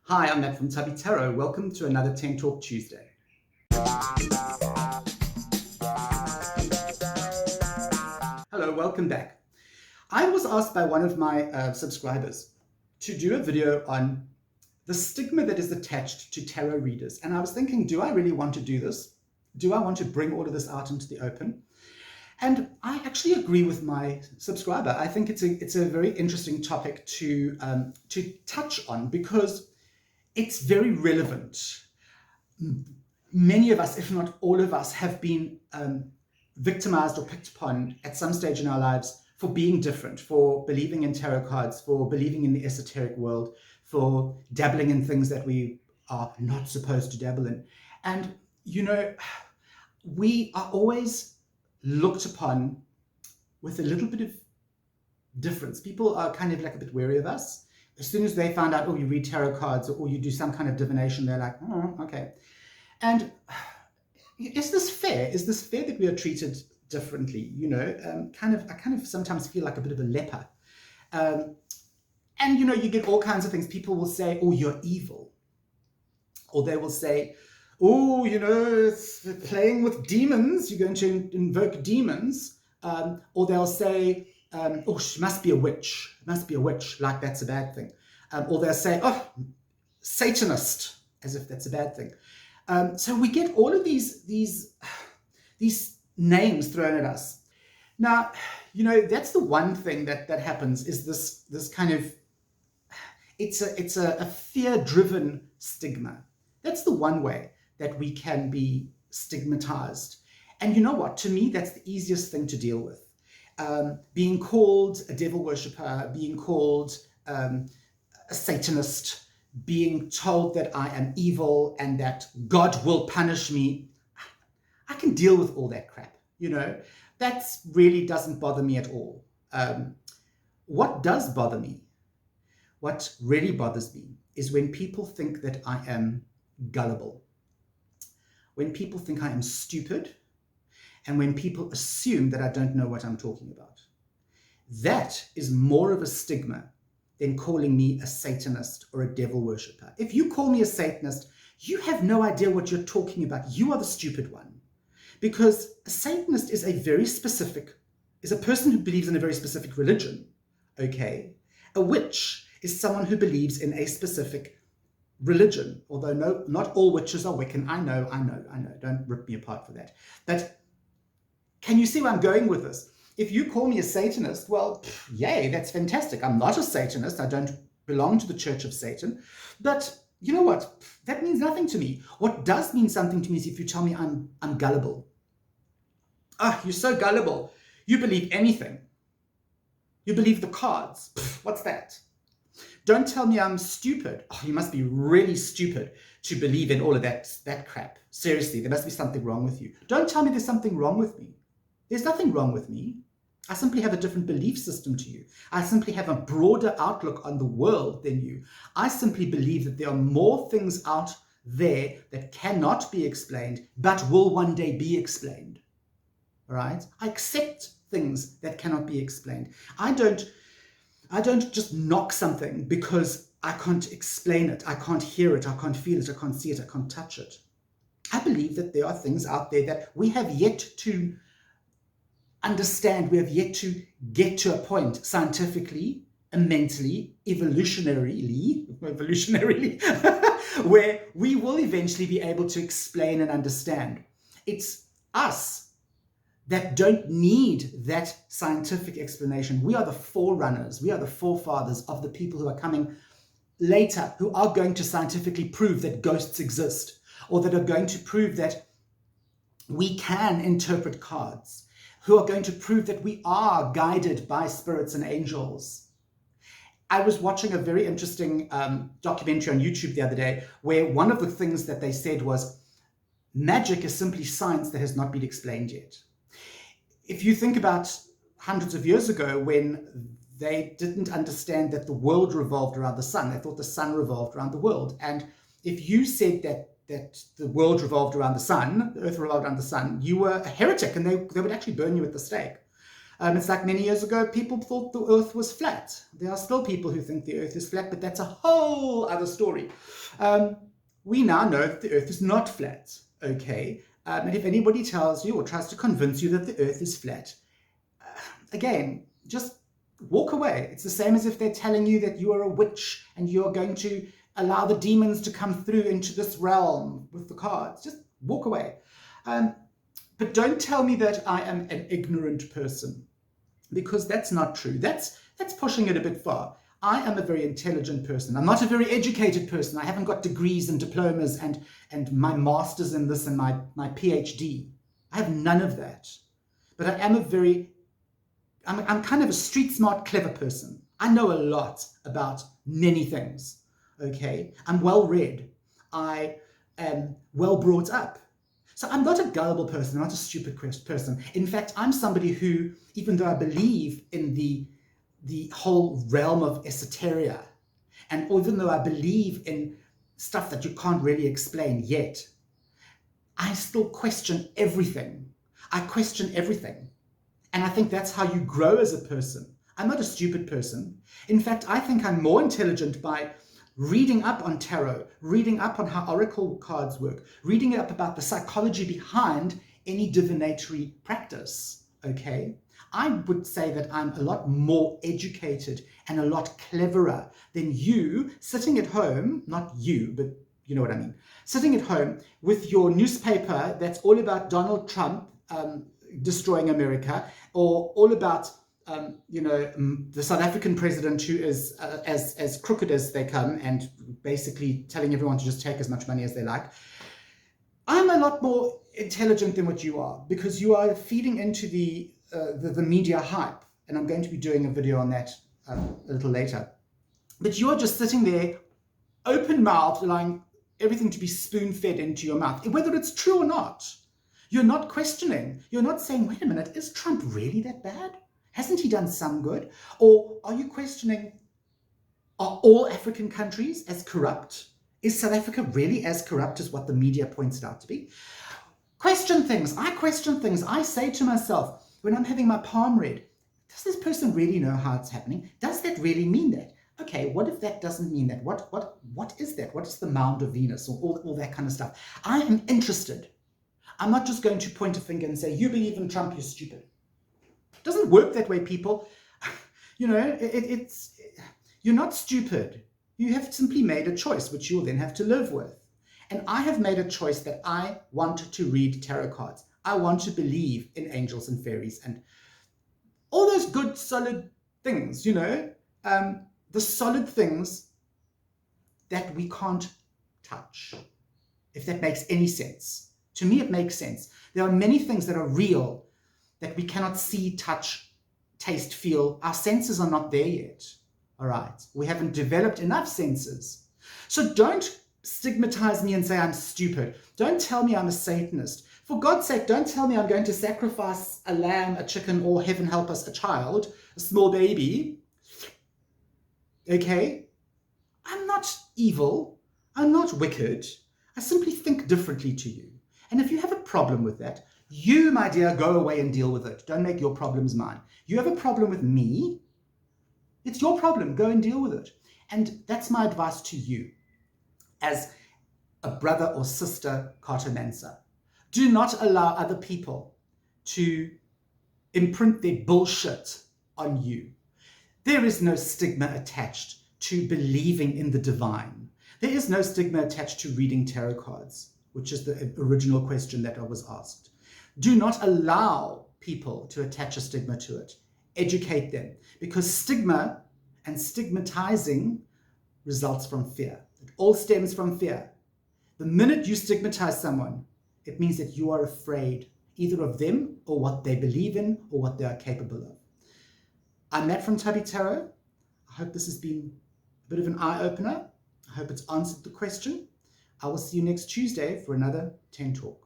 Hi, I'm Matt from Tubby Tarot. Welcome to another 10 Talk Tuesday. Hello, welcome back. I was asked by one of my subscribers to do a video on the stigma that is attached to tarot readers. And I was thinking, do I really want to do this? Do I want to bring all of this out into the open? And I actually agree with my subscriber. I think it's a very interesting topic to touch on because it's very relevant. Many of us, if not all of us, have been victimized or picked upon at some stage in our lives for being different, for believing in tarot cards, for believing in the esoteric world, for dabbling in things that we are not supposed to dabble in. And, you know, we are always looked upon with a little bit of difference. People are kind of like a bit wary of us. As soon as they find out, oh, you read tarot cards or you do some kind of divination, they're like, oh, okay. And is this fair? Is this fair that we are treated differently? You know, I kind of sometimes feel like a bit of a leper. And, you know, you get all kinds of things. People will say, oh, you're evil. Or they will say, oh, you know, it's playing with demons. You're going to invoke demons. Or they'll say, oh, she must be a witch. Must be a witch, like that's a bad thing. Or they'll say, oh, Satanist, as if that's a bad thing. So we get all of these names thrown at us. Now, you know, that's the one thing that happens is this kind of, it's a fear-driven stigma. That's the one way that we can be stigmatized. And you know what? To me, that's the easiest thing to deal with. Being called a devil worshipper, being called a Satanist, being told that I am evil and that God will punish me. I can deal with all that crap, you know. That really doesn't bother me at all. What does bother me, what really bothers me, is when people think that I am gullible, when people think I am stupid, and when people assume that I don't know what I'm talking about. That is more of a stigma than calling me a Satanist or a devil worshipper. If you call me a Satanist, you have no idea what you're talking about. You are the stupid one. Because a Satanist is a person who believes in a very specific religion, okay? A witch is someone who believes in a specific religion, although no, not all witches are Wiccan. I know. Don't rip me apart for that. But can you see where I'm going with this? If you call me a Satanist, well, yay, that's fantastic. I'm not a Satanist. I don't belong to the Church of Satan. But you know what? That means nothing to me. What does mean something to me is if you tell me I'm gullible. Ah, you're so gullible. You believe anything. You believe the cards. What's that? Don't tell me I'm stupid. Oh, you must be really stupid to believe in all of that crap. Seriously, there must be something wrong with you. Don't tell me there's something wrong with me. There's nothing wrong with me. I simply have a different belief system to you. I simply have a broader outlook on the world than you. I simply believe that there are more things out there that cannot be explained, but will one day be explained. All right? I accept things that cannot be explained. I don't just knock something because I can't explain it. I can't hear it. I can't feel it. I can't see it. I can't touch it. I believe that there are things out there that we have yet to understand. We have yet to get to a point scientifically and mentally, evolutionarily, where we will eventually be able to explain and understand. It's us that don't need that scientific explanation. We are the forerunners. We are the forefathers of the people who are coming later, who are going to scientifically prove that ghosts exist, or that are going to prove that we can interpret cards, who are going to prove that we are guided by spirits and angels. I was watching a very interesting documentary on YouTube the other day where one of the things that they said was, magic is simply science that has not been explained yet. If you think about hundreds of years ago when they didn't understand that the world revolved around the sun, they thought the sun revolved around the world. And if you said that the world revolved around the sun, the earth revolved around the sun, you were a heretic, and they would actually burn you at the stake. It's like many years ago, people thought the earth was flat. There are still people who think the earth is flat, but that's a whole other story. We now know that the earth is not flat, okay? And if anybody tells you or tries to convince you that the earth is flat, again, just walk away. It's the same as if they're telling you that you are a witch and you're going to allow the demons to come through into this realm with the cards. Just walk away. But don't tell me that I am an ignorant person, because that's not true. That's pushing it a bit far. I am a very intelligent person. I'm not a very educated person. I haven't got degrees and diplomas and my master's in this and my PhD. I have none of that. But I am I'm kind of a street smart, clever person. I know a lot about many things, okay? I'm well read. I am well brought up. So I'm not a gullible person, I'm not a stupid person. In fact, I'm somebody who, even though I believe in the whole realm of esoteria, and even though I believe in stuff that you can't really explain yet, I still question everything. I question everything. And I think that's how you grow as a person. I'm not a stupid person. In fact, I think I'm more intelligent by reading up on tarot, reading up on how oracle cards work, reading up about the psychology behind any divinatory practice, okay? I would say that I'm a lot more educated and a lot cleverer than you sitting at home, not you, but you know what I mean, sitting at home with your newspaper that's all about Donald Trump destroying America, or all about the South African president who is as crooked as they come and basically telling everyone to just take as much money as they like. I'm a lot more intelligent than what you are, because you are feeding into the media hype, and I'm going to be doing a video on that a little later. But you are just sitting there, open-mouthed, allowing everything to be spoon-fed into your mouth, whether it's true or not. You're not questioning. You're not saying, wait a minute, is Trump really that bad? Hasn't he done some good? Or are you questioning, are all African countries as corrupt? Is South Africa really as corrupt as what the media points it out to be? Question things. I question things. I say to myself, when I'm having my palm read, does this person really know how it's happening? Does that really mean that? Okay, what if that doesn't mean that? What is that? What is the mound of Venus, or all that kind of stuff? I am interested. I'm not just going to point a finger and say, you believe in Trump, you're stupid. It doesn't work that way, people. You're not stupid. You have simply made a choice, which you'll then have to live with. And I have made a choice that I want to read tarot cards. I want to believe in angels and fairies and all those good, solid things, the solid things that we can't touch, if that makes any sense. To me, it makes sense. There are many things that are real that we cannot see, touch, taste, feel. Our senses are not there yet, all right? We haven't developed enough senses. So don't stigmatize me and say I'm stupid. Don't tell me I'm a Satanist. For God's sake, don't tell me I'm going to sacrifice a lamb, a chicken, or heaven help us, a child, a small baby. Okay? I'm not evil. I'm not wicked. I simply think differently to you. And if you have a problem with that, you, my dear, go away and deal with it. Don't make your problems mine. You have a problem with me, it's your problem. Go and deal with it. And that's my advice to you as a brother or sister cartomancer. Do not allow other people to imprint their bullshit on you. There is no stigma attached to believing in the divine. There is no stigma attached to reading tarot cards, which is the original question that I was asked. Do not allow people to attach a stigma to it. Educate them, because stigma and stigmatizing results from fear. It all stems from fear. The minute you stigmatize someone, it means that you are afraid either of them or what they believe in or what they are capable of. I'm Matt from Tubby Tarot. I hope this has been a bit of an eye-opener. I hope it's answered the question. I will see you next Tuesday for another 10 Talk.